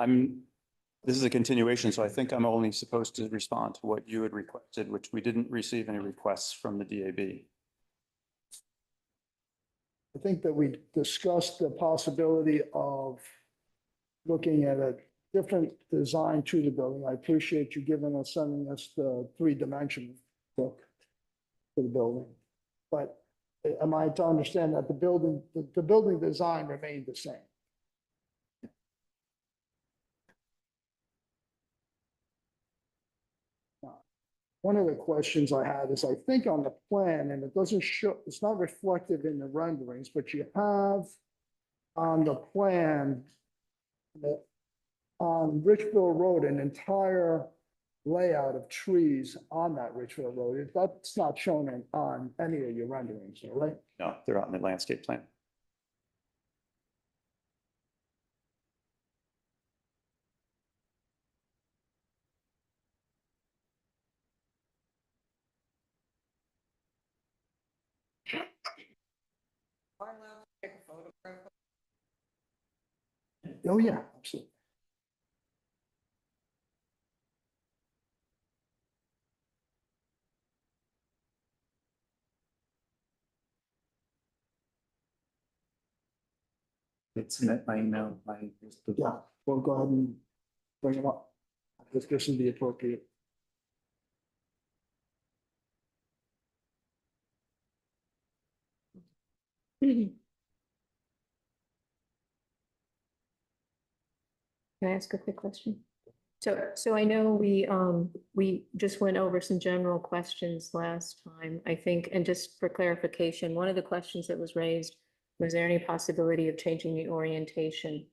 this is a continuation, so I think I'm only supposed to respond to what you had requested, which we didn't receive any requests from the DAB. I think that we discussed the possibility of looking at a different design to the building. I appreciate you sending us the three-dimensional look to the building. But am I to understand that the building design remained the same? One of the questions I had is, I think on the plan, and it doesn't show, it's not reflected in the renderings, but you have on the plan that on Richville Road, an entire layout of trees on that Richville Road. That's not shown on any of your renderings, right? No, they're on the landscape plan. Oh, yeah, absolutely. It's met my email, Yeah, well, go ahead and bring them up. This is the appropriate. Can I ask a quick question? So I know we just went over some general questions last time, I think, and just for clarification, one of the questions that was raised, was there any possibility of changing the orientation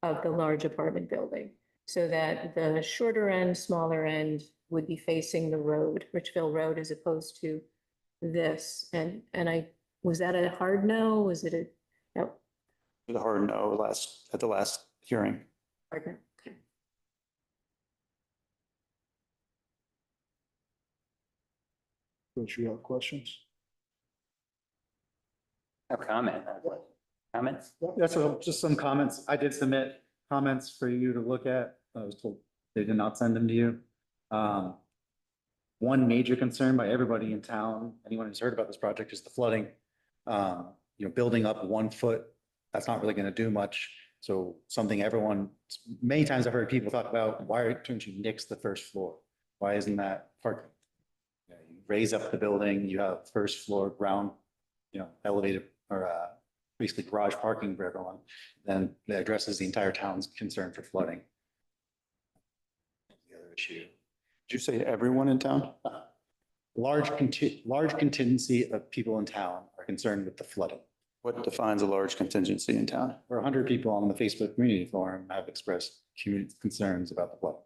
of the large apartment building so that the shorter end, smaller end would be facing the road, Richville Road, as opposed to this? And was that a hard no? Was it a no? The hard no at the last hearing. Hard no. Okay. Don't you have questions? a comment. Comments? That's just some comments. I did submit comments for you to look at. I was told they did not send them to you. One major concern by everybody in town, anyone who's heard about this project, is the flooding. Building up 1 foot, that's not really going to do much. So something many times I've heard people talk about, why don't you nix the first floor? Why isn't that parking? You raise up the building, you have first floor ground, elevated or basically garage parking for everyone. Then that addresses the entire town's concern for flooding. The other issue. Did you say everyone in town? Large contingency of people in town are concerned with the flooding. What defines a large contingency in town? Or 100 people on the Facebook community forum have expressed concerns about the flooding.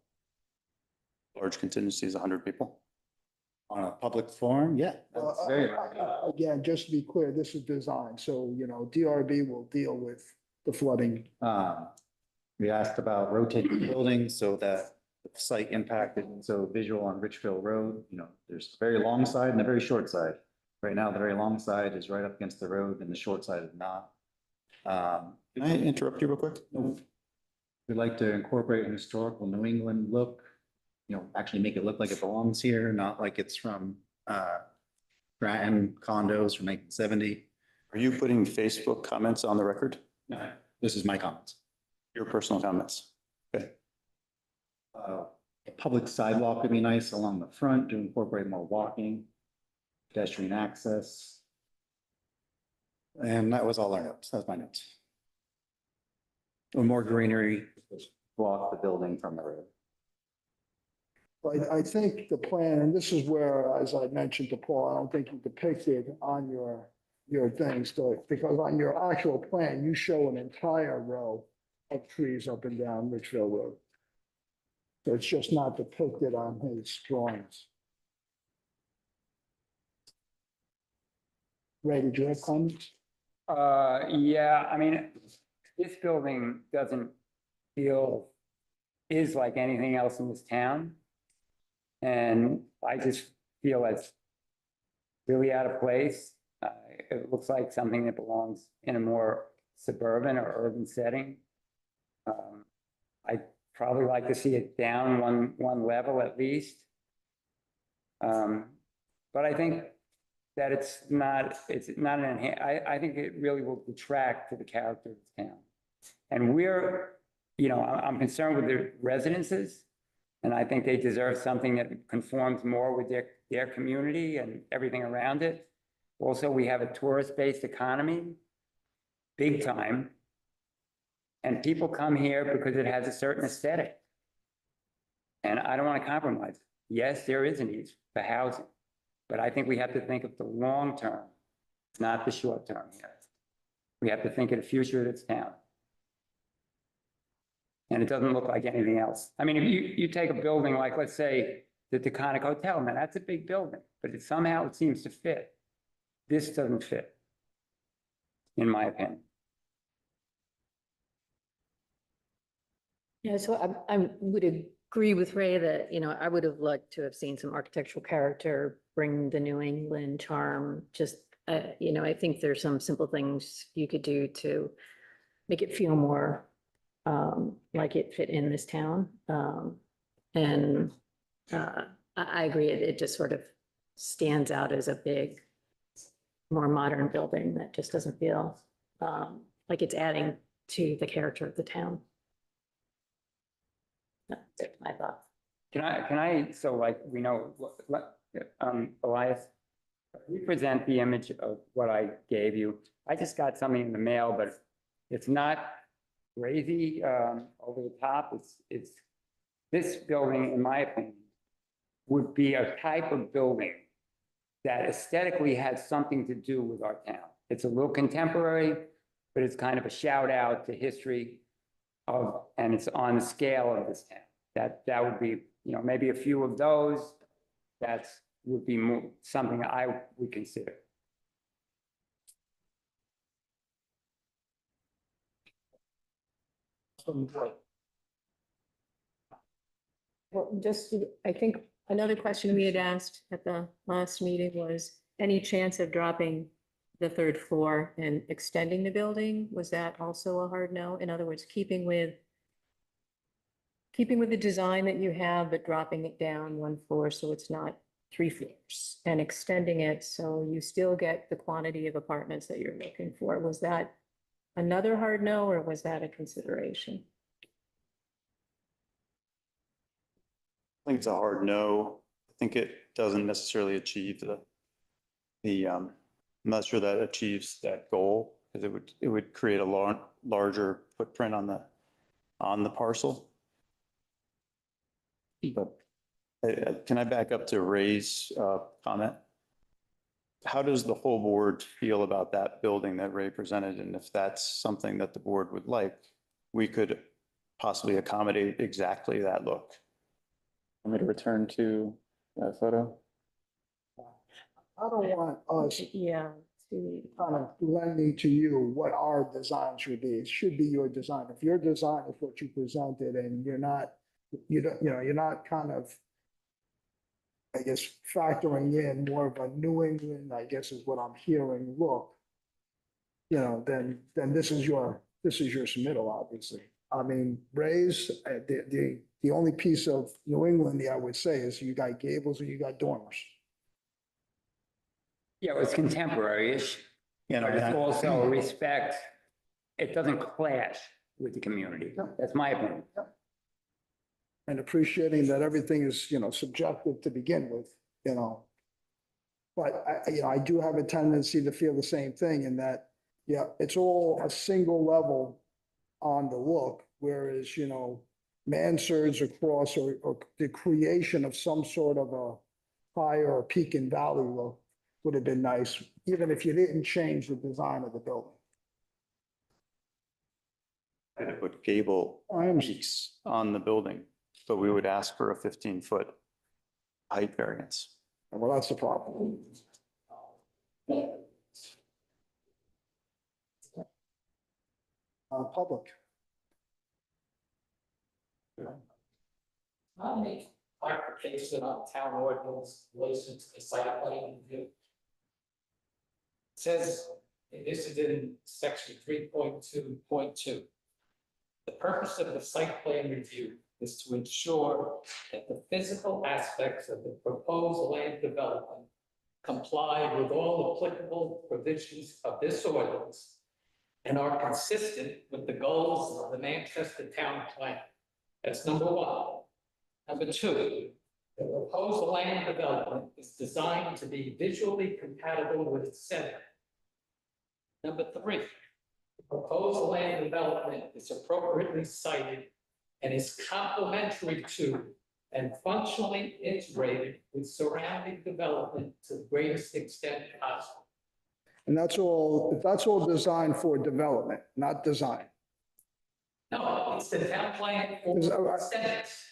Large contingency is 100 people. On a public forum, yeah. That's very Again, just to be clear, this is design, so, DRB will deal with the flooding. We asked about rotating the building so that the site impact isn't so visual on Richville Road. There's a very long side and a very short side. Right now, the very long side is right up against the road and the short side is not. Can I interrupt you real quick? We'd like to incorporate an historical New England look, actually make it look like it belongs here, not like it's from Grattan condos from 1970. Are you putting Facebook comments on the record? No, this is my comments. Your personal comments? Okay. A public sidewalk would be nice along the front to incorporate more walking, pedestrian access. And that was all our notes. That was my notes. Or more greenery block the building from the road. But I think the plan, and this is where, as I mentioned to Paul, I don't think you depicted on your things, because on your actual plan, you show an entire row of trees up and down Richville Road. So it's just not depicted on his drawings. Ray, did you have comments? Yeah, I mean, this building is like anything else in this town. And I just feel it's really out of place. It looks like something that belongs in a more suburban or urban setting. I probably like to see it down one level at least. But I think that it's not an I think it really will detract to the character of the town. And I'm concerned with the residences, and I think they deserve something that conforms more with their community and everything around it. Also, we have a tourist-based economy, big time. And people come here because it has a certain aesthetic. And I don't want to compromise. Yes, there is a need for housing, but I think we have to think of the long term, not the short term here. We have to think of the future of this town. And it doesn't look like anything else. I mean, if you take a building like, let's say, the Taconic Hotel, man, that's a big building, but somehow it seems to fit. This doesn't fit, in my opinion. Yeah, so I would agree with Ray that, I would have liked to have seen some architectural character, bring the New England charm, just, I think there's some simple things you could do to make it feel more like it fit in this town. And I agree, it just sort of stands out as a big, more modern building that just doesn't feel like it's adding to the character of the town. That's my thought. So like, we know, Elias, we present the image of what I gave you. I just got something in the mail, but it's not crazy over the top. It's this building, in my opinion, would be a type of building that aesthetically has something to do with our town. It's a little contemporary, but it's kind of a shout out to history and it's on the scale of this town. That would be, maybe a few of those. Would be something I would consider. Well, I think another question we had asked at the last meeting was any chance of dropping the third floor and extending the building? Was that also a hard no? In other words, keeping with the design that you have, but dropping it down one floor so it's not 3 floors and extending it so you still get the quantity of apartments that you're looking for. Was that another hard no, or was that a consideration? I think it's a hard no. I think it doesn't necessarily achieve I'm not sure that achieves that goal, because it would create a larger footprint on the parcel. But can I back up to Ray's comment? How does the whole board feel about that building that Ray presented? And if that's something that the board would like, we could possibly accommodate exactly that look. Want me to return to that photo? I don't want us Yeah. kind of lending to you what our design should be. It should be your design. If your design is what you presented and you're not kind of, I guess, factoring in more of a New England, I guess is what I'm hearing, look, then this is your submittal, obviously. I mean, Ray's, the only piece of New England I would say is you got gables or you got dormers. Yeah, it was contemporary-ish, but it's also respect. It doesn't clash with the community. That's my opinion. And appreciating that everything is, subjective to begin with, But I do have a tendency to feel the same thing in that, it's all a single level on the look, whereas, mansards across or the creation of some sort of a higher or peak and valley look would have been nice, even if you didn't change the design of the building. And put gable peaks on the building, but we would ask for a 15-foot height variance. Well, that's the problem. Public. I'll make clarification on town ordinance relation to the site plan review. It says, and this is in section 3.2.2. The purpose of the site plan review is to ensure that the physical aspects of the proposed land development comply with all applicable provisions of this ordinance and are consistent with the goals of the Manchester Town Plan. That's number one. Number two, the proposed land development is designed to be visually compatible with its center. Number three, the proposed land development is appropriately sited and is complementary to and functionally integrated with surrounding development to the greatest extent possible. And that's all designed for development, not design. No, it's the town plan for aesthetics.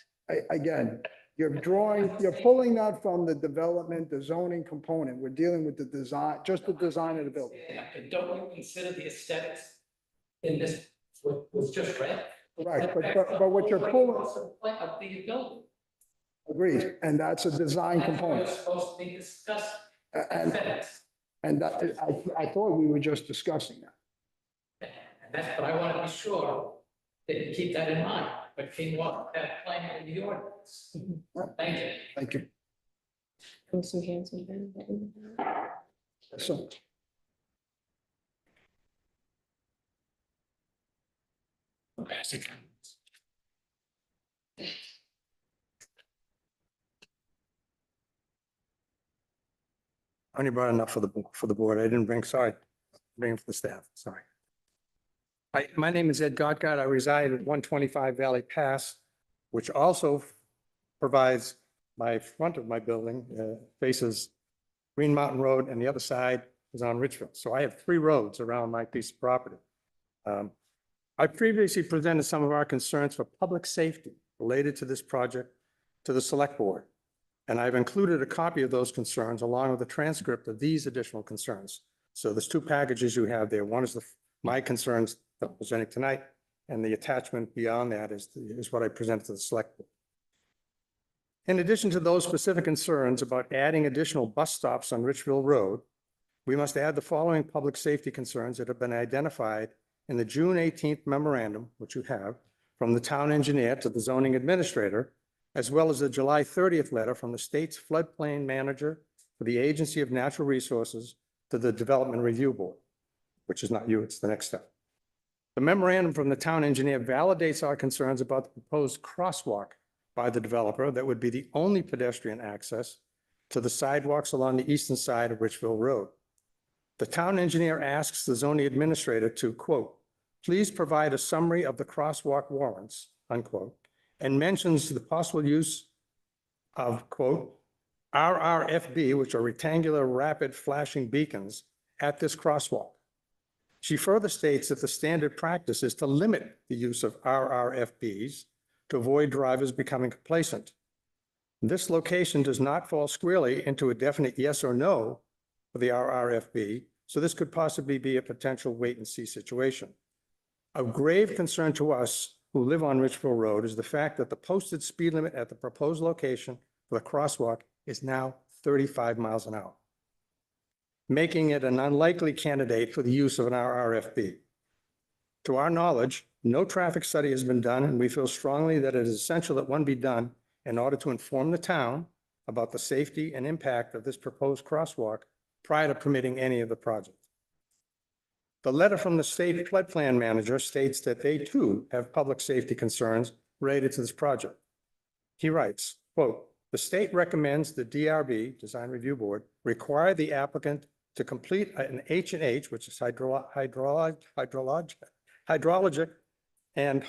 Again, you're pulling that from the development, the zoning component. We're dealing with the design, just the design of the building. And don't you consider the aesthetics in this, what was just read? Right, but what you're pulling, Of the building. agreed, and that's a design That's what component. was supposed to be discussed. And, Aesthetics. and that, I thought we were just discussing that. And that's, but I want to be sure that you keep that in mind, but can you want that plan in the ordinance? Thank you. Thank you. And some hands in there. So, I only brought enough for the board. I didn't bring, sorry, bring for the staff, sorry. Hi, my name is Ed Gottgard. I reside at 125 Valley Pass, which also provides my front of my building, faces Green Mountain Road, and the other side is on Richfield. So I have 3 roads around my piece of property. I previously presented some of our concerns for public safety related to this project to the select board. And I've included a copy of those concerns along with a transcript of these additional concerns. So there's 2 packages you have there. One is my concerns that I'm presenting tonight, and the attachment beyond that is what I presented to the select board. In addition to those specific concerns about adding additional bus stops on Richfield Road, we must add the following public safety concerns that have been identified in the June 18th memorandum, which you have, from the town engineer to the zoning administrator, as well as the July 30th letter from the state's floodplain manager for the Agency of Natural Resources to the Development Review Board, which is not you, it's the next step. The memorandum from the town engineer validates our concerns about the proposed crosswalk by the developer that would be the only pedestrian access to the sidewalks along the eastern side of Richfield Road. The town engineer asks the zoning administrator to, quote, please provide a summary of the crosswalk warrants, unquote, and mentions the possible use of, quote, RRFB, which are rectangular rapid flashing beacons, at this crosswalk. She further states that the standard practice is to limit the use of RRFBs to avoid drivers becoming complacent. This location does not fall squarely into a definite yes or no for the RRFB, so this could possibly be a potential wait-and-see situation. Of grave concern to us who live on Richfield Road is the fact that the posted speed limit at the proposed location for the crosswalk is now 35 miles an hour, making it an unlikely candidate for the use of an RRFB. To our knowledge, no traffic study has been done, and we feel strongly that it is essential that one be done in order to inform the town about the safety and impact of this proposed crosswalk prior to permitting any of the project. The letter from the state floodplain manager states that they too have public safety concerns related to this project. He writes, quote, the state recommends the DRB, Design Review Board, require the applicant to complete an H&H, which is hydrologic and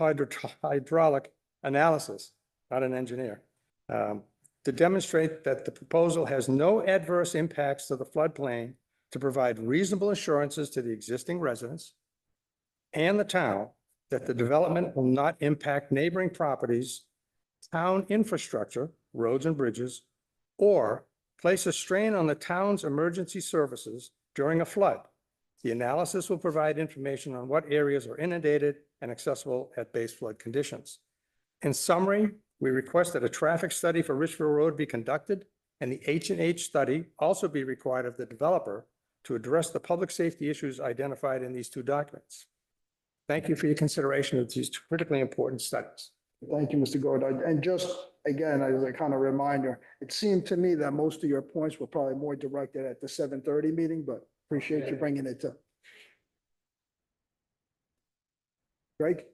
hydraulic analysis, not an engineer, to demonstrate that the proposal has no adverse impacts to the floodplain, to provide reasonable assurances to the existing residents and the town that the development will not impact neighboring properties, town infrastructure, roads and bridges, or place a strain on the town's emergency services during a flood. The analysis will provide information on what areas are inundated and accessible at base flood conditions. In summary, we request that a traffic study for Richfield Road be conducted and the H&H study also be required of the developer to address the public safety issues identified in these 2 documents. Thank you for your consideration of these 2 critically important studies. Thank you, Mr. Gordon. And just, again, as a kind of reminder, it seemed to me that most of your points were probably more directed at the 7:30 meeting, but appreciate you bringing it to. Greg?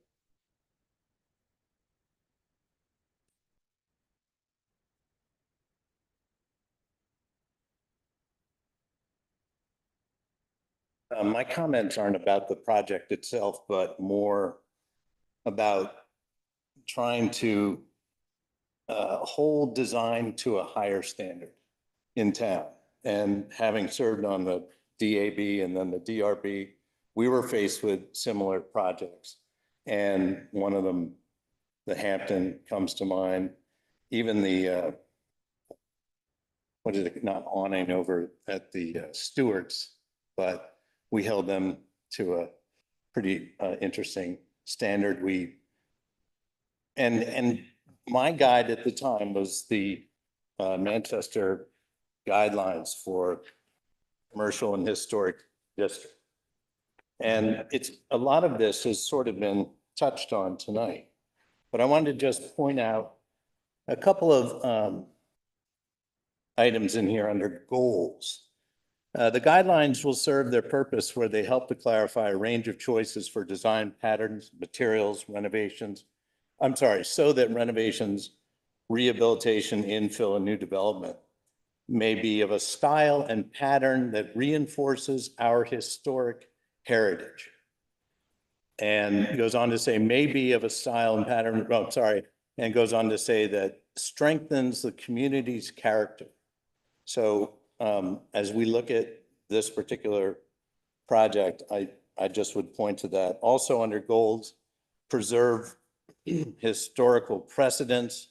My comments aren't about the project itself, but more about trying to hold design to a higher standard in town. And having served on the DAB and then the DRB, we were faced with similar projects. And one of them, the Hampton, comes to mind. Even the, what is it, not awning over at the Stewarts, but we held them to a pretty interesting standard. And my guide at the time was the Manchester guidelines for commercial and historic district. And it's, a lot of this has sort of been touched on tonight, but I wanted to just point out a couple of items in here under goals. The guidelines will serve their purpose where they help to clarify a range of choices for design patterns, materials, renovations. I'm sorry, so that renovations, rehabilitation, infill, and new development may be of a style and pattern that reinforces our historic heritage. And it goes on to say, may be of a style and pattern, oh, sorry, and goes on to say that strengthens the community's character. So as we look at this particular project, I just would point to that. Also under goals, preserve historical precedents,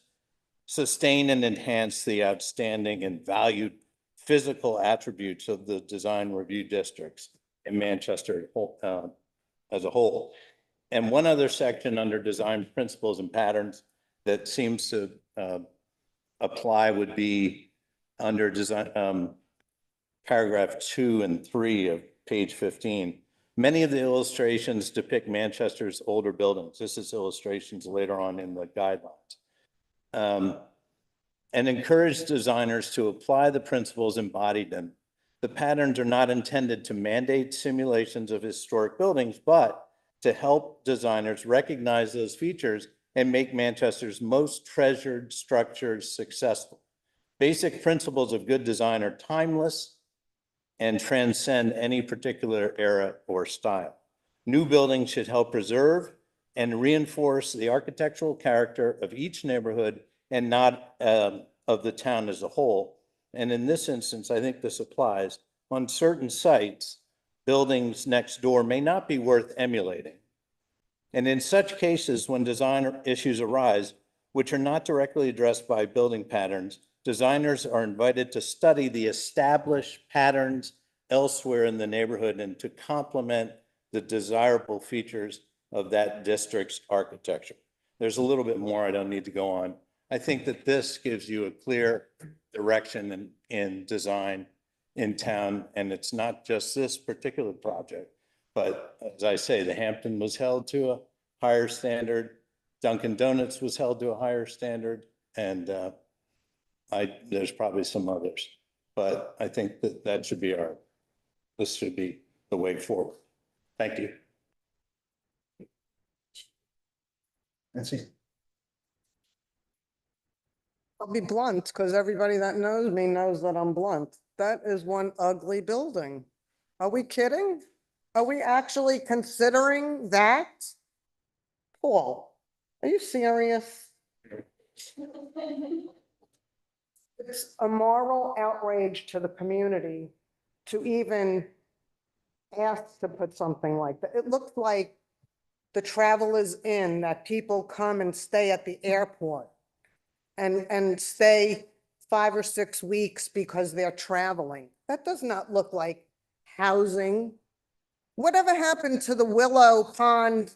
sustain and enhance the outstanding and valued physical attributes of the design review districts in Manchester as a whole. And one other section under design principles and patterns that seems to apply would be under design, paragraph 2 and 3 of page 15. Many of the illustrations depict Manchester's older buildings. This is illustrations later on in the guidelines. And encourage designers to apply the principles embodied in. The patterns are not intended to mandate simulations of historic buildings, but to help designers recognize those features and make Manchester's most treasured structures successful. Basic principles of good design are timeless and transcend any particular era or style. New buildings should help preserve and reinforce the architectural character of each neighborhood and not of the town as a whole. And in this instance, I think this applies. On certain sites, buildings next door may not be worth emulating. And in such cases, when design issues arise, which are not directly addressed by building patterns, designers are invited to study the established patterns elsewhere in the neighborhood and to complement the desirable features of that district's architecture. There's a little bit more, I don't need to go on. I think that this gives you a clear direction in design in town, and it's not just this particular project, but as I say, the Hampton was held to a higher standard, Dunkin' Donuts was held to a higher standard, and there's probably some others, but I think that that should be this should be the way forward. Thank you. Nancy? I'll be blunt, because everybody that knows me knows that I'm blunt. That is one ugly building. Are we kidding? Are we actually considering that? Paul, are you serious? It's a moral outrage to the community to even ask to put something like that. It looks like the Travelers Inn that people come and stay at the airport and stay 5 or 6 weeks because they're traveling. That does not look like housing. Whatever happened to the Willow Pond?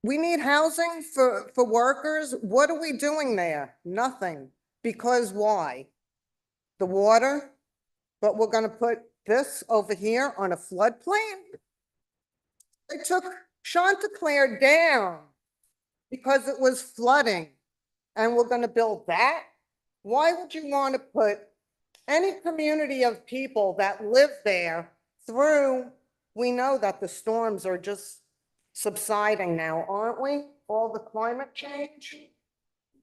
We need housing for workers. What are we doing there? Nothing. Because why? The water? But we're going to put this over here on a floodplain? They took Chanticleer down because it was flooding and we're gonna build that? Why would you want to put any community of people that live there through, we know that the storms are just subsiding now, aren't we? All the climate change?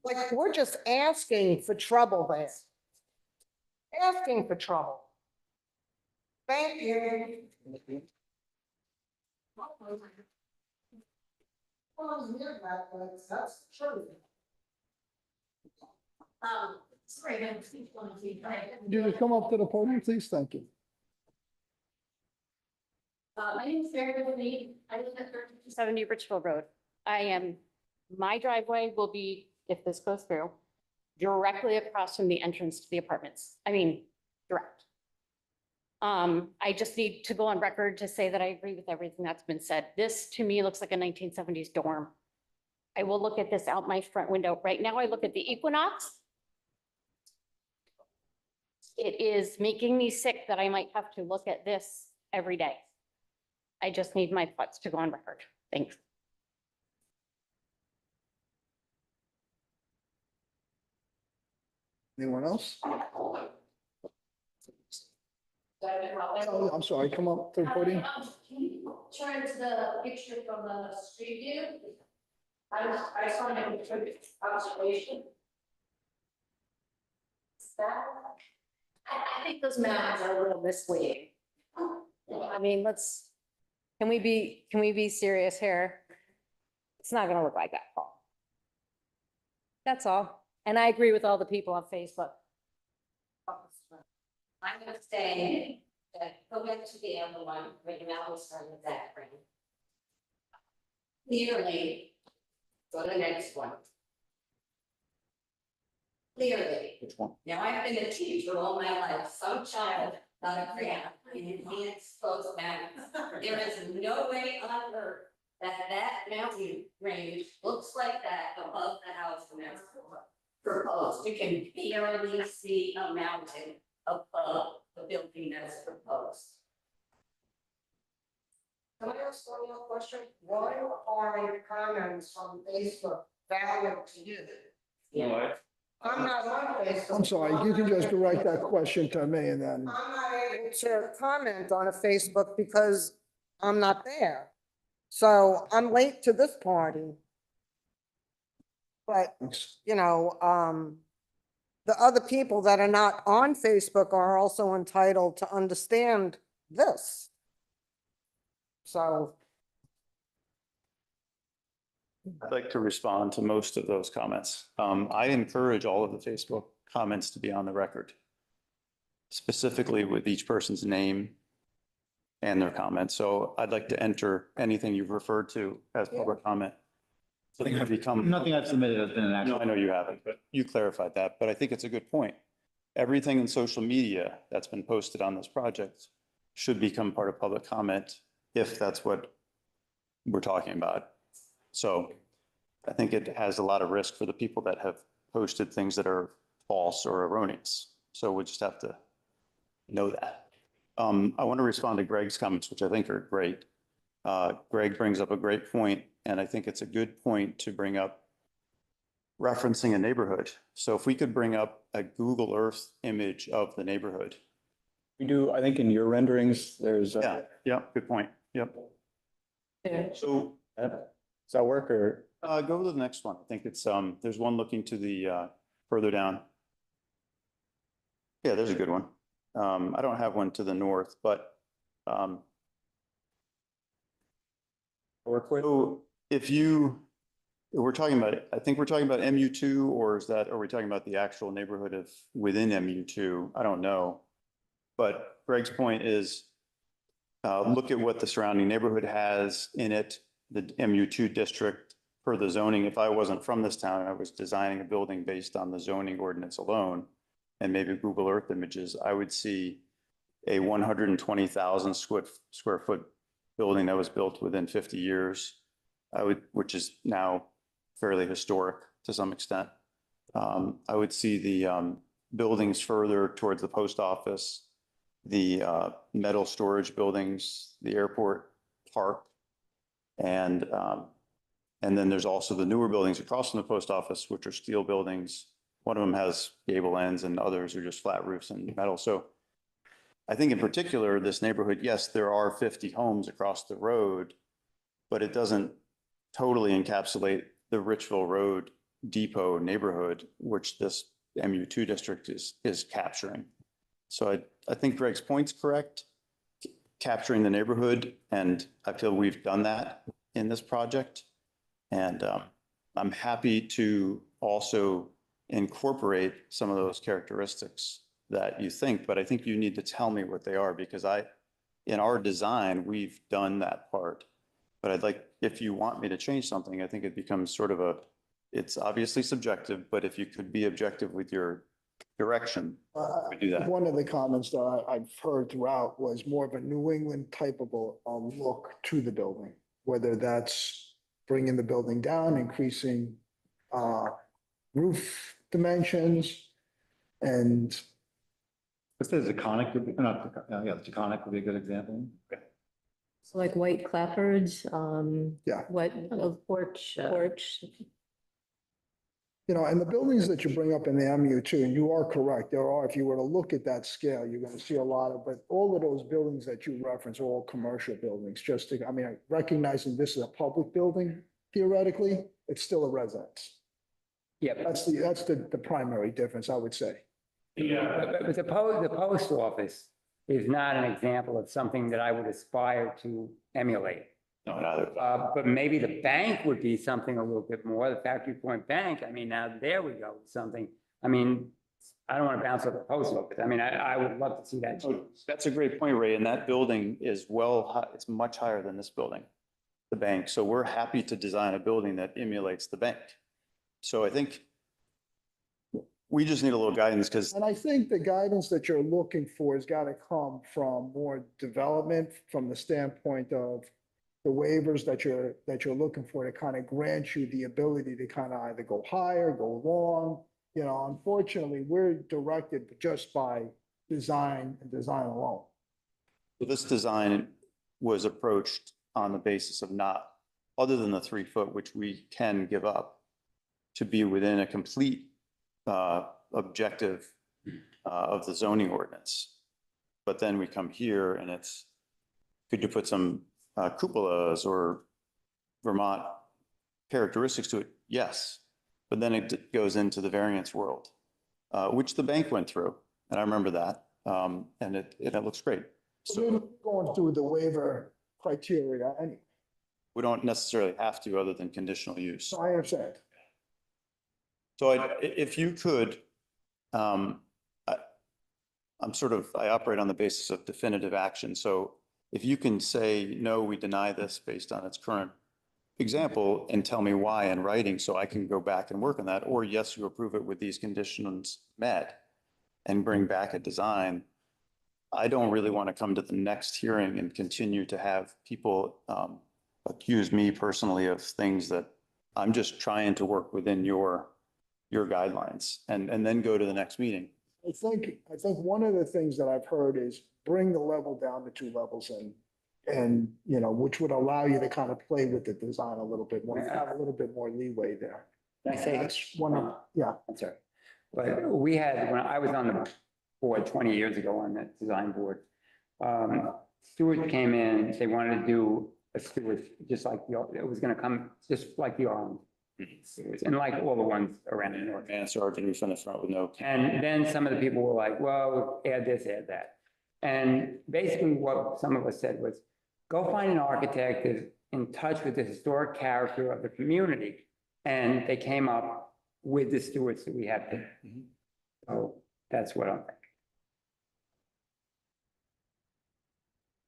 Like, we're just asking for trouble there. Asking for trouble. Thank you. That's true. Could you just come up to the podium, please? Thank you. My name is Mary Lee. I live at 1370 Richfield Road. My driveway will be, if this goes through, directly across from the entrance to the apartments. I mean, direct. I just need to go on record to say that I agree with everything that's been said. This, to me, looks like a 1970s dorm. I will look at this out my front window. Right now, I look at the Equinox. It is making me sick that I might have to look at this every day. I just need my thoughts to go on record. Thanks. Anyone else? Oh, I'm sorry, come up to the podium. Can you turn to the picture from the street view? I saw an observation. I think those mountains are a little misleading. I mean, can we be serious here? It's not gonna look like that, Paul. That's all. And I agree with all the people on Facebook. I'm gonna say that go back to the other one, right now we're starting with that frame. Clearly, go to the next one. Clearly. Which one? Now, I've been a teacher all my life, some child got a grant, and enhanced those mountains. There is no way on earth that mountain range looks like that above the house and that's proposed. You can barely see a mountain above the building that's proposed. Can I ask one more question? Why are comments on Facebook valid to you? Yeah. I'm not on Facebook. I'm sorry, you can just direct that question to me and then. I'm not able to comment on a Facebook because I'm not there. So I'm late to this party. But, you know, the other people that are not on Facebook are also entitled to understand this. So. I'd like to respond to most of those comments. I encourage all of the Facebook comments to be on the record, specifically with each person's name and their comments. So I'd like to enter anything you've referred to as public comment. So they have become. Nothing I've submitted has been an No, actual. I know you haven't, but you clarified that, but I think it's a good point. Everything in social media that's been posted on this project should become part of public comment if that's what we're talking about. So I think it has a lot of risk for the people that have posted things that are false or erroneous. So we just have to know that. I want to respond to Greg's comments, which I think are great. Greg brings up a great point, and I think it's a good point to bring up referencing a neighborhood. So if we could bring up a Google Earth image of the neighborhood. We do, I think in your renderings, there's. Yeah, good point. Yep. So Does that work or? go to the next one. I think it's, there's one looking to the, further down. Yeah, there's a good one. I don't have one to the north, but, Work with? so if we're talking about, I think we're talking about MU2, or are we talking about the actual neighborhood of within MU2? I don't know. But Greg's point is, look at what the surrounding neighborhood has in it, the MU2 district per the zoning. If I wasn't from this town and I was designing a building based on the zoning ordinance alone, and maybe Google Earth images, I would see a 120,000 square foot building that was built within 50 years. Which is now fairly historic to some extent. I would see the buildings further towards the post office, the metal storage buildings, the airport park, and And then there's also the newer buildings across from the post office, which are steel buildings. One of them has gable ends and others are just flat roofs and metal. So I think in particular, this neighborhood, yes, there are 50 homes across the road, but it doesn't totally encapsulate the Richville Road Depot neighborhood, which this MU2 district is capturing. So I think Greg's point's correct, capturing the neighborhood, and I feel we've done that in this project. And I'm happy to also incorporate some of those characteristics that you think, but I think you need to tell me what they are, because in our design, we've done that part. But I'd like, if you want me to change something, I think it becomes sort of it's obviously subjective, but if you could be objective with your direction, we do that. One of the comments that I've heard throughout was more of a New England type of a look to the building, whether that's bringing the building down, increasing roof dimensions, and This is Taconic, not, yeah, Taconic would be a good example. So like white clapboards, Yeah. what, porch. you know, and the buildings that you bring up in the MU2, and you are correct, there are, if you were to look at that scale, you're going to see a lot of, but all of those buildings that you reference are all commercial buildings, just to, I mean, recognizing this is a public building, theoretically, it's still a residence. Yeah, That's the primary difference, I would say. but the post office is not an example of something that I would aspire to emulate. No, neither. But maybe the bank would be something a little bit more, the Factory Point Bank. I mean, now there we go, something. I mean, I don't want to bounce off the post office. I mean, I would love to see that change. That's a great point, Ray. And that building is it's much higher than this building, the bank. So we're happy to design a building that emulates the bank. So I think we just need a little guidance, because And I think the guidance that you're looking for has got to come from more development, from the standpoint of the waivers that you're looking for to kind of grant you the ability to kind of either go higher, go long. You know, unfortunately, we're directed just by design and design alone. this design was approached on the basis of not, other than the 3 foot, which we can give up, to be within a complete objective of the zoning ordinance. But then we come here and could you put some cupolas or Vermont characteristics to it? Yes. But then it goes into the variance world, which the bank went through. And I remember that. And it looks great. So we're going through the waiver criteria, and We don't necessarily have to, other than conditional use. I understand. So if you could, I operate on the basis of definitive action. So if you can say, no, we deny this based on its current example, and tell me why in writing, so I can go back and work on that, or yes, you approve it with these conditions met and bring back a design. I don't really want to come to the next hearing and continue to have people accuse me personally of things that I'm just trying to work within your guidelines and then go to the next meeting. I think one of the things that I've heard is bring the level down to 2 levels and, you know, which would allow you to kind of play with the design a little bit more, have a little bit more leeway there. Can I say, That's one of, yeah. I'm sorry. But we had, when I was on the board 20 years ago on that design board, Stewart came in, they wanted to do a Stewart, just like it was going to come just like the Arlington. And like all the ones around the north. And sergeant roof in the front with no. And then some of the people were like, well, add this, add that. And basically what some of us said was, go find an architect that's in touch with the historic character of the community. And they came up with the Stewarts that we have there. So that's what I'm thinking.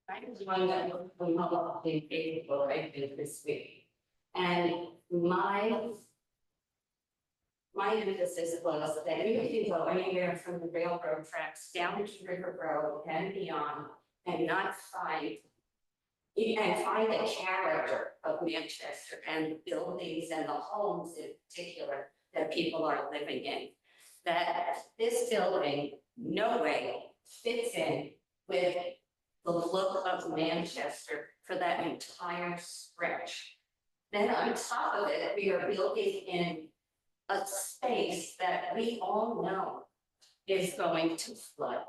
I was one that we up in April, I think this week. And my emphasis was that you can go anywhere from the railroad tracks down to River Road and beyond and not find the character of Manchester and the buildings and the homes in particular that people are living in. That this building no way fits in with the look of Manchester for that entire stretch. Then on top of it, we are building in a space that we all know is going to flood.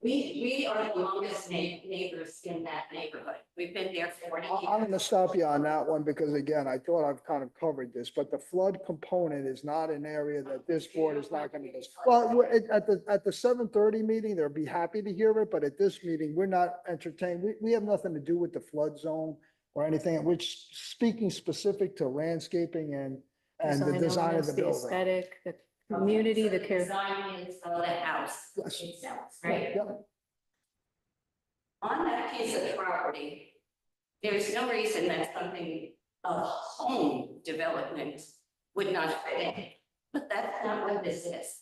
We are the longest neighbors in that neighborhood. We've been there 40 years. I'm gonna stop you on that one because again, I thought I've kind of covered this, but the flood component is not an area that this board is not gonna discuss. Well, at the 7:30 meeting, they'll be happy to hear it, but at this meeting, we're not entertained. We have nothing to do with the flood zone or anything. We're speaking specific to landscaping and the design of elements, the building. aesthetic, the community, the care. Design is of the house Yes. itself, right? Yep. On that piece of property, there's no reason that something of home development would not fit in. But that's not what this is.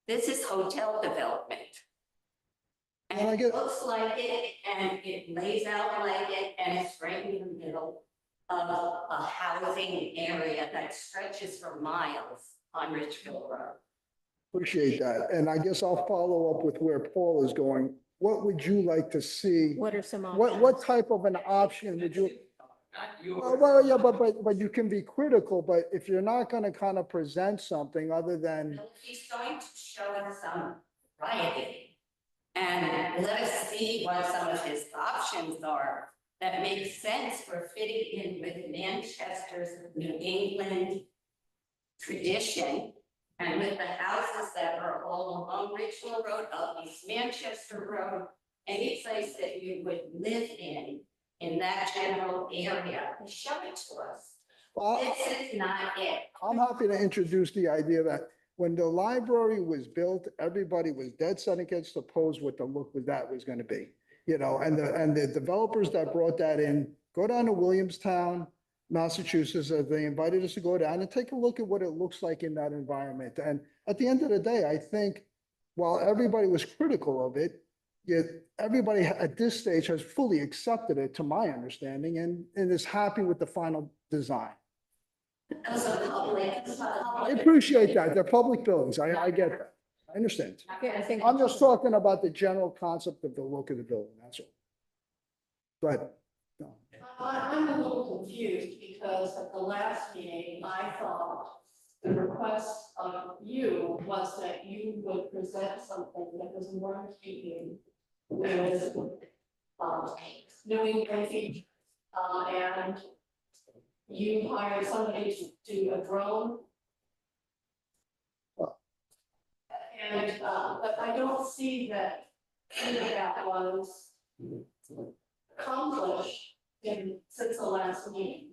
This is hotel development. Well, I And get- it looks like it, and it lays out like it, and it's right in the middle of a housing area that stretches for miles on Ridgeville Road. Appreciate that. And I guess I'll follow up with where Paul is going. What would you like to see? What are some What options? type of an option would you? Not yours. Well, yeah, but you can be critical, but if you're not gonna kind of present something other than, Well, he's going to show us some variety. And let us see what some of his options are that make sense for fitting in with Manchester's New England tradition. And with the houses that are all along Richland Road, up East Manchester Road, any place that you would live in that general area, show it to us. well, This is not it. I'm happy to introduce the idea that when the library was built, everybody was dead set against opposed what the look of that was gonna be. You know, and the developers that brought that in, go down to Williamstown, Massachusetts, they invited us to go down and take a look at what it looks like in that environment. And at the end of the day, I think while everybody was critical of it, yet everybody at this stage has fully accepted it, to my understanding, and is happy with the final design. Those are public. I appreciate that. They're public buildings. I get that. I understand. Yeah, I think. I'm just talking about the general concept of the look of the building, that's all. But, no. I'm a little confused because at the last meeting, I thought the request of you was that you would present something that was more in keeping with New England features. And you hired somebody to do a drone. And, but I don't see that any of that was accomplished since the last meeting.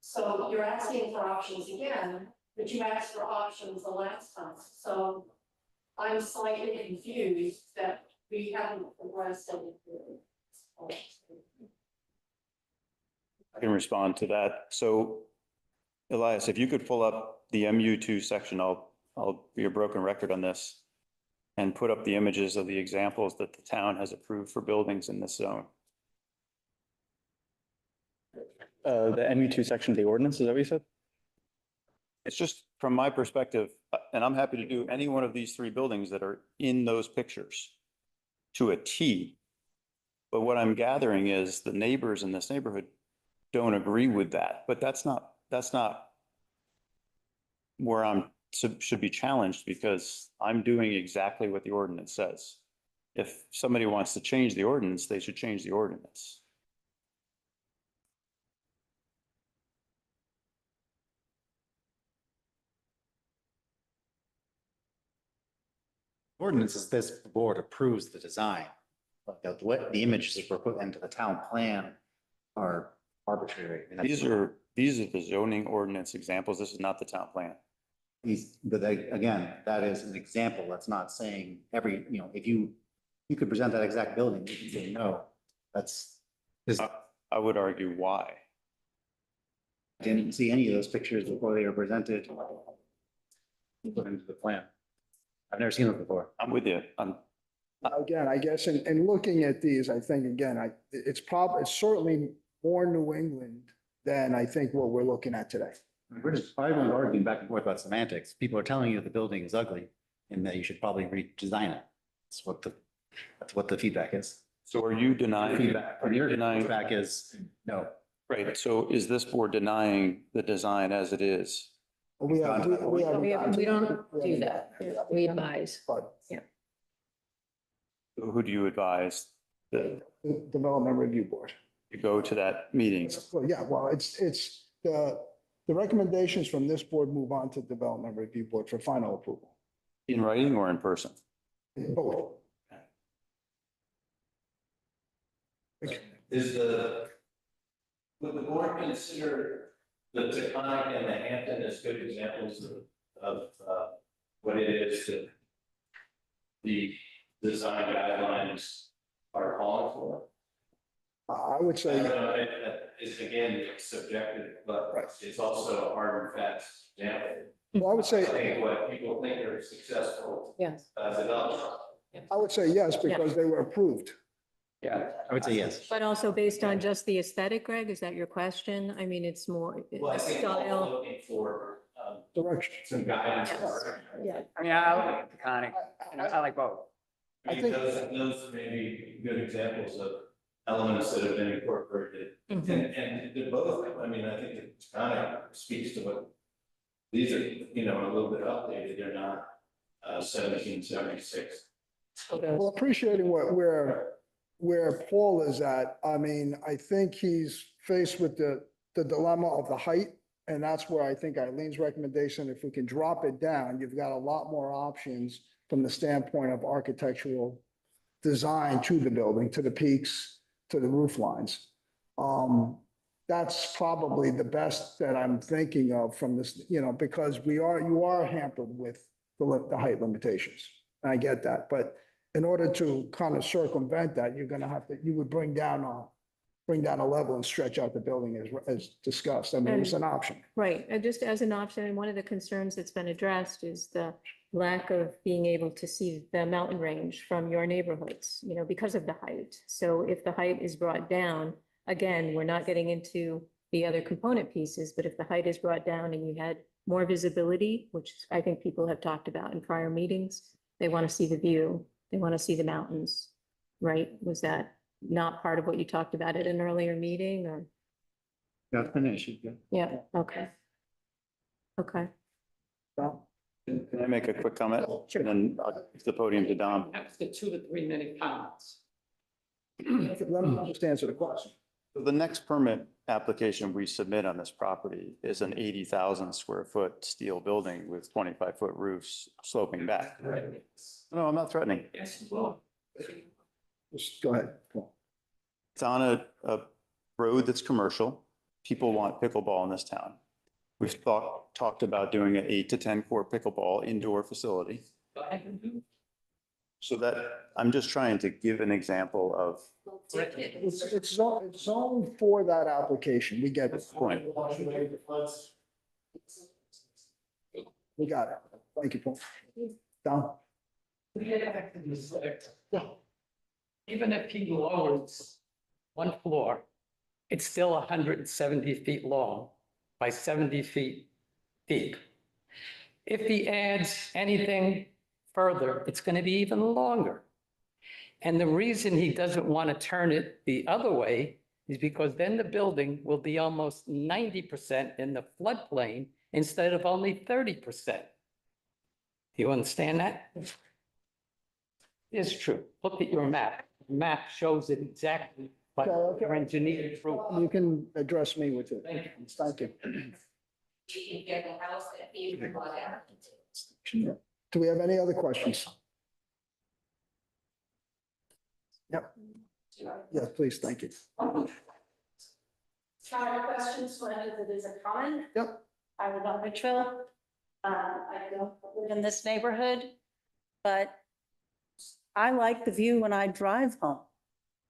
So you're asking for options again, but you asked for options the last time. So I'm slightly confused that we haven't progressed anything. I can respond to that. So Elias, if you could pull up the MU2 section, I'll be a broken record on this and put up the images of the examples that the town has approved for buildings in this zone. The MU2 section of the ordinance, is that what you said? It's just from my perspective, and I'm happy to do any one of these three buildings that are in those pictures to a T. But what I'm gathering is the neighbors in this neighborhood don't agree with that, but that's not where should be challenged, because I'm doing exactly what the ordinance says. If somebody wants to change the ordinance, they should change the ordinance. Ordinance is this board approves the design. But the images that were put into the town plan are arbitrary. I mean, These are the zoning ordinance examples. This is not the town plan. Again, that is an example. That's not saying if you could present that exact building, you can say no. I would argue why. I didn't see any of those pictures before they were presented. Put into the plan. I've never seen them before. I'm with you. Again, I guess in looking at these, I think, again, it's certainly more New England than I think what we're looking at today. We're just probably arguing back and forth about semantics. People are telling you the building is ugly and that you should probably redesign it. That's what the feedback is. So are you denying? Feedback, Are you denying? feedback is no. Right, so is this board denying the design as it is? We have, we have. We don't do that. We advise. But Who do you advise that the Development Review Board. you go to that meeting? Well, yeah, well, it's, the recommendations from this board move on to Development Review Board for final approval. In writing or in person? Both. Would the board consider the Taconic and the Hampton as good examples of what it is that the design guidelines are calling for? I would say, It's again subjective, but it's also a hard and fast example. well, I would I say, think what people think are successful Yes. development. I would say yes, because they were approved. Yeah. I would say yes. But also based on just the aesthetic, Greg, is that your question? I mean, it's more Well, I think we're all style. looking for Direction. some guidance. Yes. Yeah. I mean, I like the Taconic, I like both. I think those may be good examples of elements that have been incorporated. Mhm. And they're both, I mean, I think it kind of speaks to what, these are, you know, a little bit updated, they're not 1776. Well, appreciating where Paul is at, I mean, I think he's faced with the dilemma of the height. And that's where I think Eileen's recommendation, if we can drop it down, you've got a lot more options from the standpoint of architectural design to the building, to the peaks, to the roof lines. That's probably the best that I'm thinking of from this, you know, because you are hampered with the height limitations. I get that, but in order to kind of circumvent that, you're gonna have to, you would bring down a level and stretch out the building as discussed. I mean, it's an option. Right, and just as an option, and one of the concerns that's been addressed is the lack of being able to see the mountain range from your neighborhoods, you know, because of the height. So if the height is brought down, again, we're not getting into the other component pieces, but if the height is brought down and you had more visibility, which I think people have talked about in prior meetings, they want to see the view, they want to see the mountains, right? Was that not part of what you talked about at an earlier meeting or? That's an issue. Yeah, okay. Okay. Well, Can I make a quick comment? Sure. And then I'll give the podium to Dom. That's the 2 to 3 minute comments. Let me just answer the question. The next permit application we submit on this property is an 80,000 square foot steel building with 25-foot roofs sloping back. No, I'm not threatening. Yes, well. Just go ahead. Paul. It's on a road that's commercial. People want pickleball in this town. We've talked about doing an 8 to 10 court pickleball indoor facility. Go ahead and do. So that, I'm just trying to give an example of, It's zoned for that application. We get it. Point. We got it. Thank you, Paul. Don? To get back to this, even if he lowers 1 floor, it's still 170 feet long by 70 feet deep. If he adds anything further, it's going to be even longer. And the reason he doesn't want to turn it the other way is because then the building will be almost 90% in the floodplain instead of only 30%. Do you understand that? It's true. Look at your map. The map shows it exactly, but your engineer drew. You can address me with it. Thank you. Thank you. You can get a house that you whatever. Do we have any other questions? Yep. Yes, please. Thank you. Final questions, whether it is a comment? Yep. I live on Richville. I don't live in this neighborhood, but I like the view when I drive home.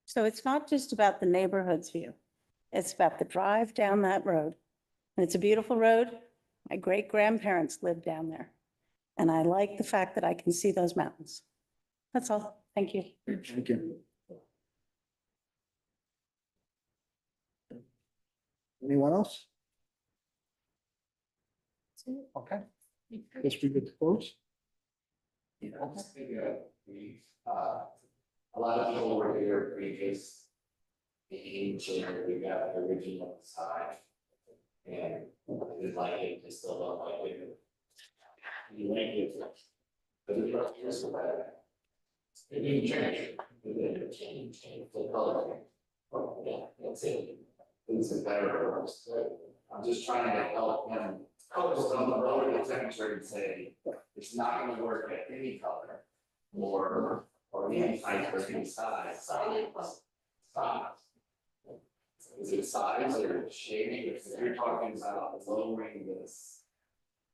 So it's not just about the neighborhood's view. It's about the drive down that road. And it's a beautiful road. My great grandparents lived down there. And I like the fact that I can see those mountains. That's all. Thank you. Thank you. Anyone else? Okay. Guess we get to close. A lot of people were here because age and we got the original design. And I did like it, just still don't like it. You like it. But it's not just about it didn't change. It didn't change the color. Oh, yeah, that's it. Things are better. I'm just trying to help them. Just on the road, the temperature and say, it's not gonna work at any color. Or any height or any size. Is it size or shading? If you're talking about lowering this.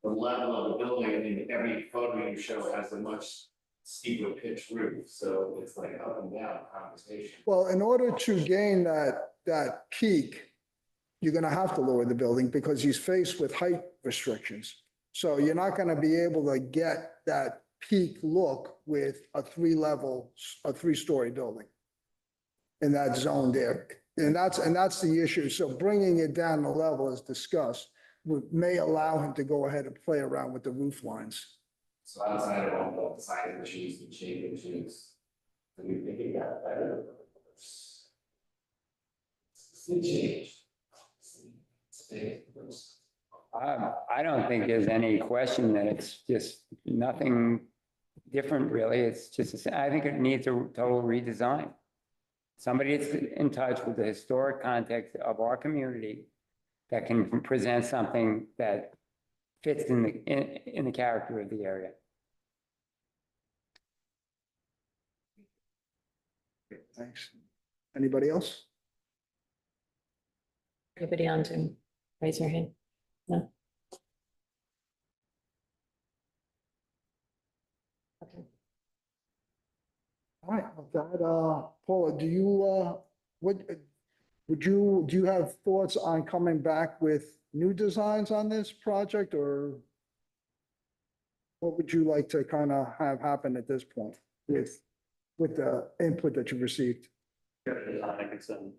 The level of the building, I mean, every photo you show has a much steeper pitch roof, so it's like up and down conversation. Well, in order to gain that peak, you're gonna have to lower the building because he's faced with height restrictions. So you're not gonna be able to get that peak look with a three-story building in that zone there. And that's the issue. So bringing it down the level as discussed may allow him to go ahead and play around with the roof lines. So outside of all the design issues and shading issues, do we think it got better? It's changed. I don't think there's any question that it's just nothing different, really. It's just, I think it needs a total redesign. Somebody that's in touch with the historic context of our community that can present something that fits in the character of the area. Thanks. Anybody else? Anybody on Zoom? Raise your hand. No? Okay. All right, with that, Paula, do you have thoughts on coming back with new designs on this project, or what would you like to kind of have happen at this point with the input that you received? Got a design I can send,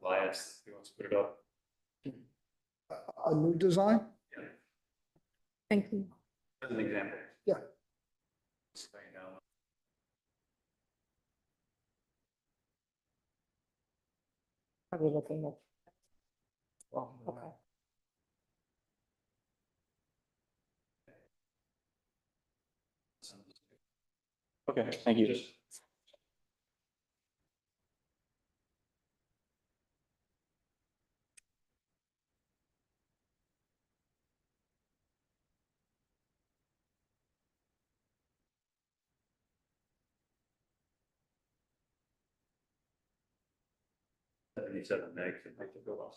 Elias, if he wants to put it up. A new design? Thank you. As an example. Yeah. So, you know, Are we looking at? Okay. Okay, thank you. $77 megs, it might go off.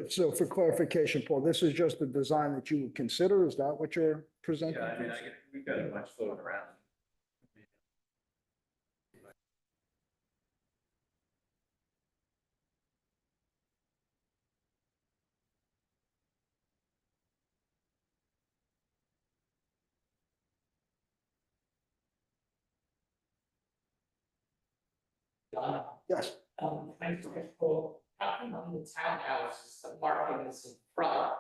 So for clarification, Paul, this is just the design that you would consider? Is that what you're presenting? Yeah, I mean, we've got a bunch floating around. Done. Yes. Thank you. Well, on the townhouses, the parking is in front,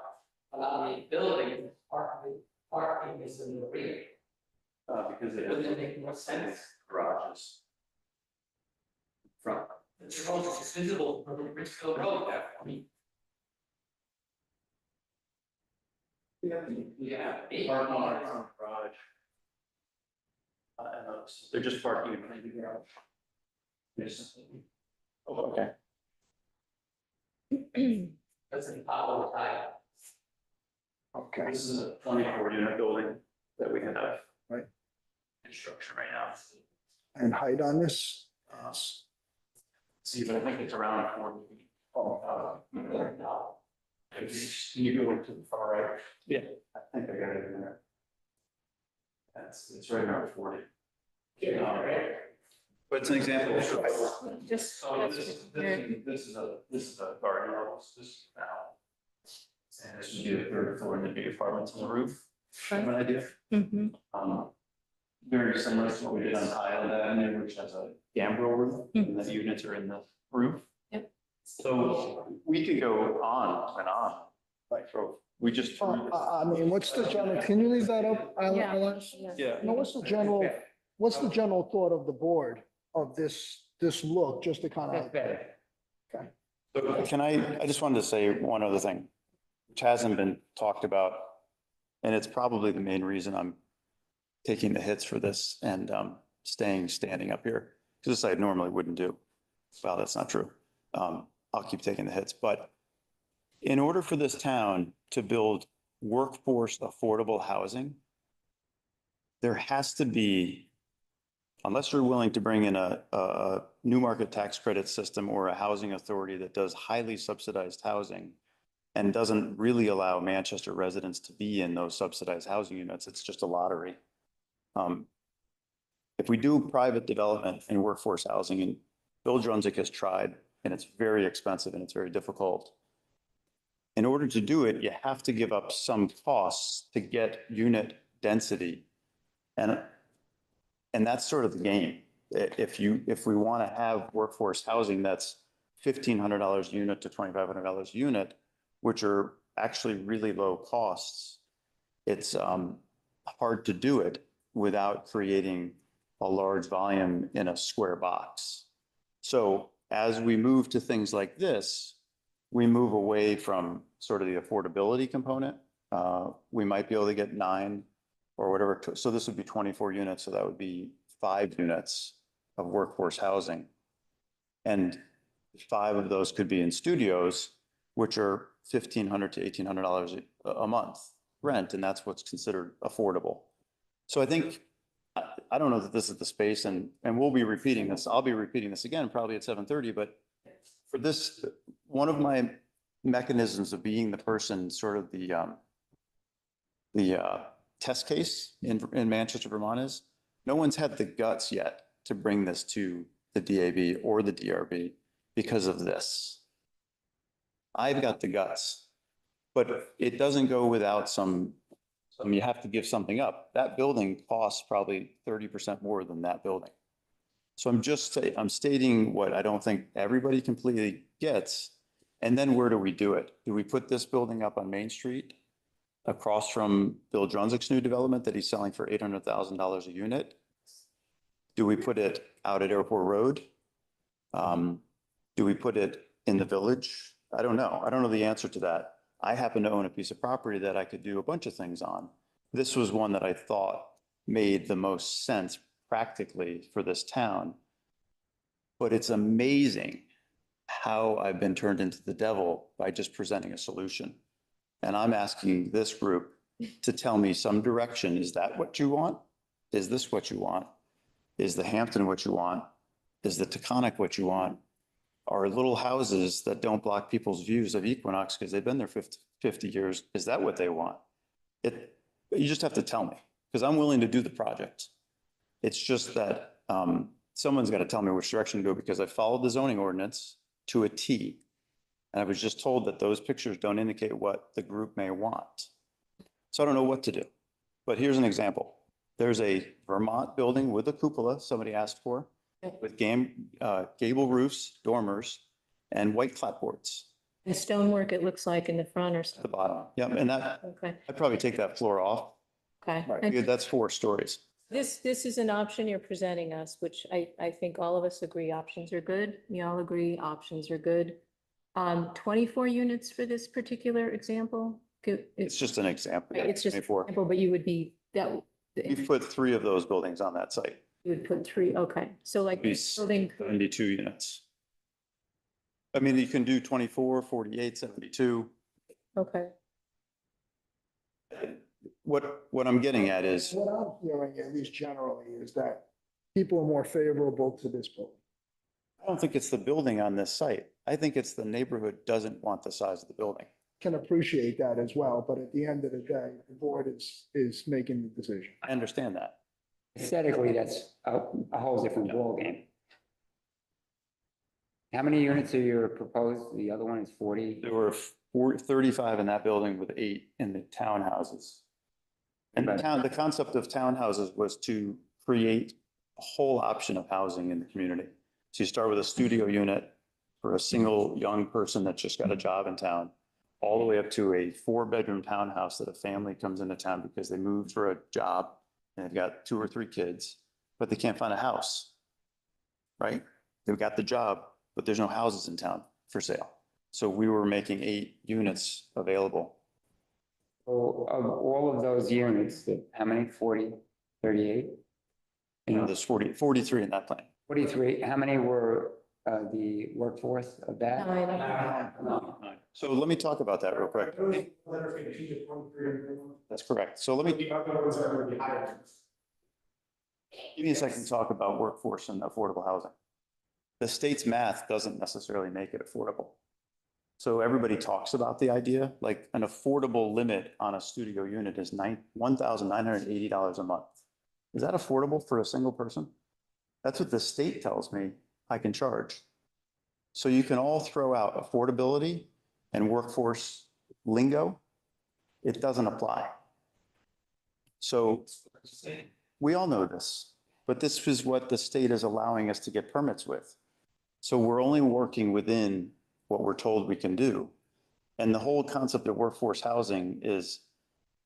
but on the building, parking is in the rear. Because it Wouldn't it make more sense? garages. Front. The road is visible from the Richfield Road there, I mean. Yeah. Parking on the garage. And they're just parking in front of the garage. Yes. Oh, okay. That's an auto type. Okay. This is a 24-unit building that we have. Right. Construction right now. And height on this? See, but I think it's around 40 feet. Oh, Can you go to the far right? Yeah. I think I got it in there. It's right around 40. But it's an example. Just. So this is a garden level, this is now. And this would be the third floor and there'd be apartments on the roof. Have an idea? Mhm. Very similar to what we did on Highland Avenue, which has a gambrel roof, and the units are in the roof. Yep. So we could go on and on, like, we just. I mean, what's the general, can you leave that up? Yeah. Yeah. No, what's the general thought of the board of this look, just to kind That's of, better. So can I just wanted to say one other thing, which hasn't been talked about, and it's probably the main reason I'm taking the hits for this and standing up here, because this I normally wouldn't do. Well, that's not true. I'll keep taking the hits, but in order for this town to build workforce affordable housing, there has to be, unless you're willing to bring in a new market tax credit system or a housing authority that does highly subsidized housing and doesn't really allow Manchester residents to be in those subsidized housing units, it's just a lottery. If we do private development and workforce housing, and Bill Drunzik has tried, and it's very expensive and it's very difficult. In order to do it, you have to give up some costs to get unit density. And that's sort of the game. If we want to have workforce housing that's $1,500 unit to $2,500 unit, which are actually really low costs, it's hard to do it without creating a large volume in a square box. So as we move to things like this, we move away from sort of the affordability component. We might be able to get 9 or whatever. So this would be 24 units. So that would be 5 units of workforce housing. And 5 of those could be in studios, which are $1,500 to $1,800 a month rent. And that's what's considered affordable. So I think, I don't know that this is the space, and we'll be repeating this. I'll be repeating this again, probably at 7:30, but for this, one of my mechanisms of being the person, sort of the test case in Manchester, Vermont is, no one's had the guts yet to bring this to the DAB or the DRB because of this. I've got the guts, but it doesn't go without you have to give something up. That building costs probably 30% more than that building. So I'm stating what I don't think everybody completely gets. And then where do we do it? Do we put this building up on Main Street across from Bill Drunzik's new development that he's selling for $800,000 a unit? Do we put it out at Airport Road? Do we put it in the village? I don't know. I don't know the answer to that. I happen to own a piece of property that I could do a bunch of things on. This was one that I thought made the most sense practically for this town. But it's amazing how I've been turned into the devil by just presenting a solution. And I'm asking this group to tell me some direction. Is that what you want? Is this what you want? Is the Hampton what you want? Is the Taconic what you want? Are little houses that don't block people's views of Equinox because they've been there 50 years, is that what they want? You just have to tell me, because I'm willing to do the project. It's just that someone's got to tell me which direction to go, because I followed the zoning ordinance to a T. And I was just told that those pictures don't indicate what the group may want. So I don't know what to do. But here's an example. There's a Vermont building with a cupola somebody asked for, with gable roofs, dormers, and white clapboards And stonework, it looks like in the front or at the something. bottom. Yep, and that, Okay, I'd probably take that floor off. okay. Right, And that's 4 stories. this is an option you're presenting us, which I think all of us agree options are good. We all agree options are good. 24 units for this particular example? It's just an example. It's just, 24. example, but you would be, We've put 3 of those buildings on that site. you would put 3, okay. So like Be building, 72 units. I mean, you can do 24, 48, 72. okay. What I'm getting at is, what I'm hearing, at least generally, is that people are more favorable to this building. I don't think it's the building on this site. I think it's the neighborhood doesn't want the size of the building. Can appreciate that as well, but at the end of the day, the board is making the decision. I understand that. Aesthetically, that's a whole different ballgame. How many units are you proposed? The other one is 40? There were 35 in that building with 8 in the townhouses. And the concept of townhouses was to create a whole option of housing in the community. So you start with a studio unit for a single young person that's just got a job in town, all the way up to a 4-bedroom townhouse that a family comes into town because they moved for a job and they've got 2 or 3 kids, but they can't find a house, right? They've got the job, but there's no houses in town for sale. So we were making 8 units available. So of all of those units, how many? 40, 38? There's 43 in that plan. 43, how many were the workforce of that? So let me talk about that real quick. That's correct. So let me, give me a second to talk about workforce and affordable housing. The state's math doesn't necessarily make it affordable. So everybody talks about the idea, like an affordable limit on a studio unit is $1,980 a month. Is that affordable for a single person? That's what the state tells me I can charge. So you can all throw out affordability and workforce lingo. It doesn't apply. So we all know this, but this is what the state is allowing us to get permits with. So we're only working within what we're told we can do. And the whole concept of workforce housing is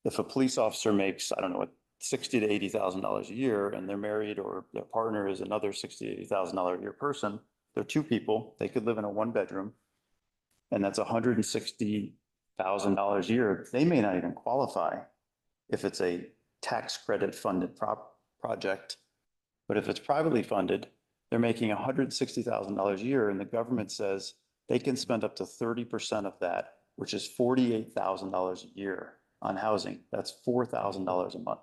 if a police officer makes, I don't know, what, $60,000 to $80,000 a year and they're married or their partner is another $60,000 to $80,000 a year person, they're 2 people, they could live in a 1-bedroom and that's $160,000 a year. They may not even qualify if it's a tax credit funded project. But if it's privately funded, they're making $160,000 a year and the government says they can spend up to 30% of that, which is $48,000 a year on housing. That's $4,000 a month.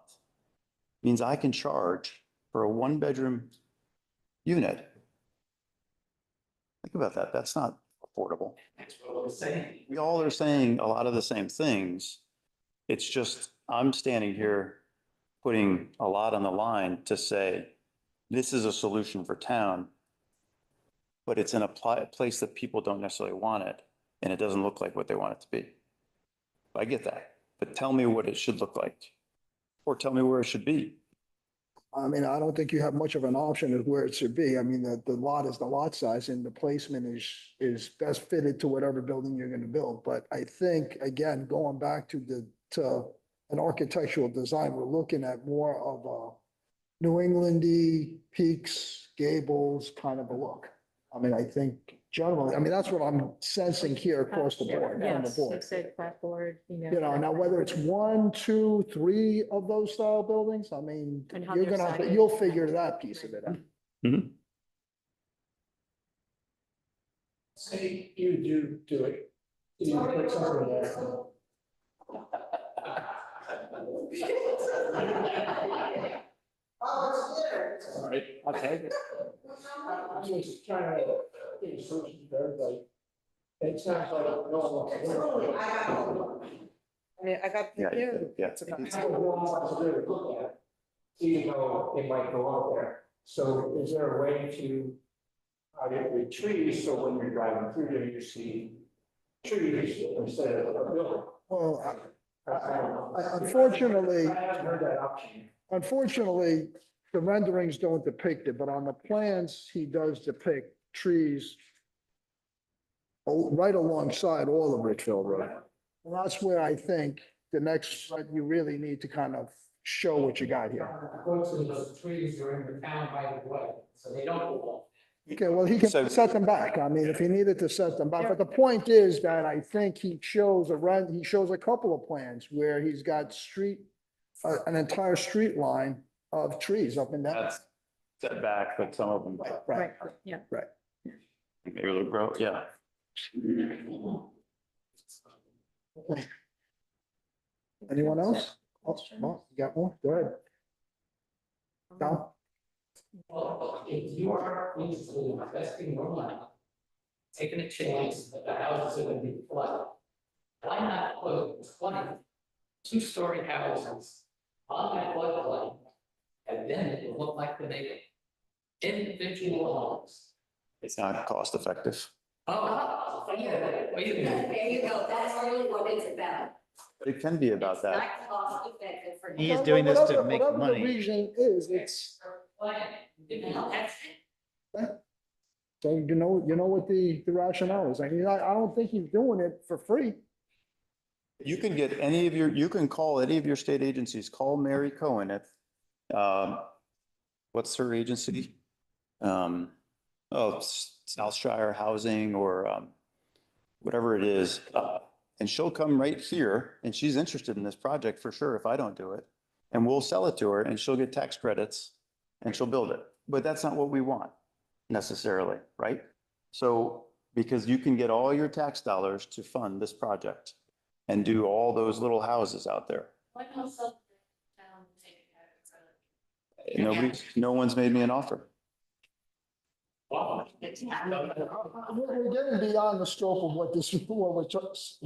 Means I can charge for a 1-bedroom unit. Think about that. That's not affordable. That's what I'm saying. We all are saying a lot of the same things. It's just, I'm standing here putting a lot on the line to say, this is a solution for town, but it's in a place that people don't necessarily want it, and it doesn't look like what they want it to be. I get that, but tell me what it should look like, or tell me where it should be. I mean, I don't think you have much of an option of where it should be. I mean, the lot is the lot size and the placement is best fitted to whatever building you're gonna build. But I think, again, going back to an architectural design, we're looking at more of a New Englandy peaks, gables kind of a look. I mean, I think generally, I mean, that's what I'm sensing here across the board, on the Yes, you board. said clapboard, You know, now whether it's 1, 2, 3 of those style buildings, I mean, And how you're they're gonna, sided. you'll figure that piece of it out. Say you do it. You put something there. All right, I'll take it. I'm just trying to get a solution for everybody. It sounds like a normal. I mean, I got, Yeah, yeah. yeah. It's a wall to really look at, even though it might go up there. So is there a way to get with trees, so when you're driving through there, you see trees instead of a building? Well, I unfortunately, haven't heard that option. unfortunately, the renderings don't depict it, but on the plans, he does depict trees right alongside all of Richfield Road. And that's where I think the next, you really need to kind of show what you got here. Unfortunately, those trees are in the town by the way, so they don't belong. Okay, well, he can set them back. I mean, if he needed to set them back, but the point is that I think he shows he shows a couple of plans where he's got an entire street line of trees up and down. That's set back, but some of them, Right, yeah. right. maybe it'll grow, yeah. Okay. Anyone else? Oh, no, you got one? Go ahead. Tom? Well, if you are interested in investing more money, taking a chance that the houses are gonna be flooded, why not put 20 2-story houses on that floodplain? And then it will look like the native individual homes. It's not cost effective. Oh, yeah, wait a minute. There you go, that's really what it's about. But it can be about It's that. not cost effective for He's doing this to Whatever- make whatever the money. reason is, it's, That's so you know what the rationale is. I mean, I don't think he's doing it for free. You can get any of your, you can call any of your state agencies, call Mary Cohen at, what's her agency? Southshire Housing or, whatever it is. And she'll come right here and she's interested in this project for sure if I don't do it. And we'll sell it to her and she'll get tax credits and she'll build it. But that's not what we want necessarily, right? So, because you can get all your tax dollars to fund this project and do all those little houses out there. Why not sell the town and take it out of credit? No one's made me an offer. We're getting beyond the scope of what this, what we're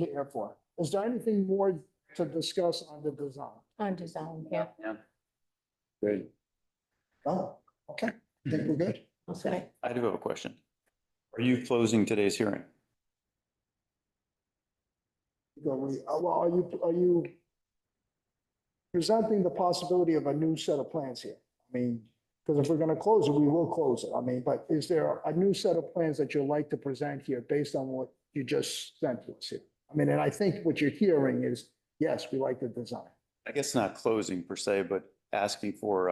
here for. Is there anything more to discuss on the design? On design, yeah. Good. Oh, okay. I think we're good. Okay. I do have a question. Are you closing today's hearing? Well, are you presenting the possibility of a new set of plans here? I mean, because if we're going to close it, we will close it. I mean, but is there a new set of plans that you'd like to present here based on what you just sent to us here? I mean, and I think what you're hearing is, yes, we like the design. I guess not closing per se, but asking for,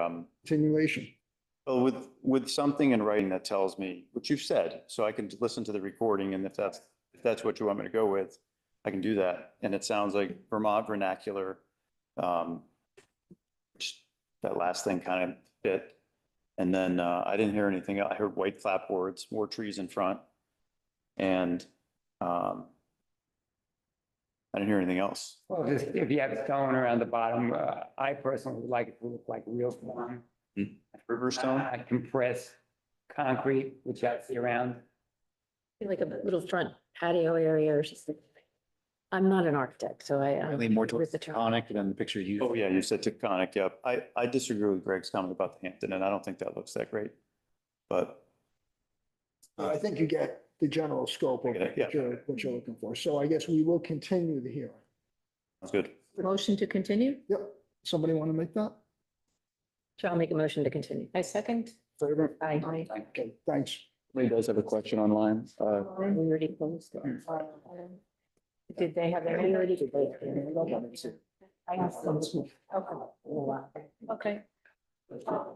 Continuation. well, with something in writing that tells me what you've said, so I can listen to the recording, and if that's what you want me to go with, I can do that. And it sounds like Vermont vernacular, which that last thing kind of fit. And then I didn't hear anything. I heard white clapboards, more trees in front. And I didn't hear anything else. Well, just if you have stone around the bottom, I personally would like it to look like real stone. Riverstone? Compressed concrete, which I see around. Like a little front patio area or something. I'm not an architect, so I. Really more with towards the term. tectonic than the picture you. Oh, yeah, you said tectonic, yeah. I disagree with Greg's comment about the Hampton, and I don't think that looks that great. But I think you get the general scope of Yeah. what you're looking for. So I guess we will continue the hearing. that's good. Motion to continue? Yep. Somebody want to make that? So I'll make a motion to continue. I second. Favor? Aye. Okay, thanks. Somebody does have a question online. We already closed. Did they have their? We already did. I asked them. Okay. Okay.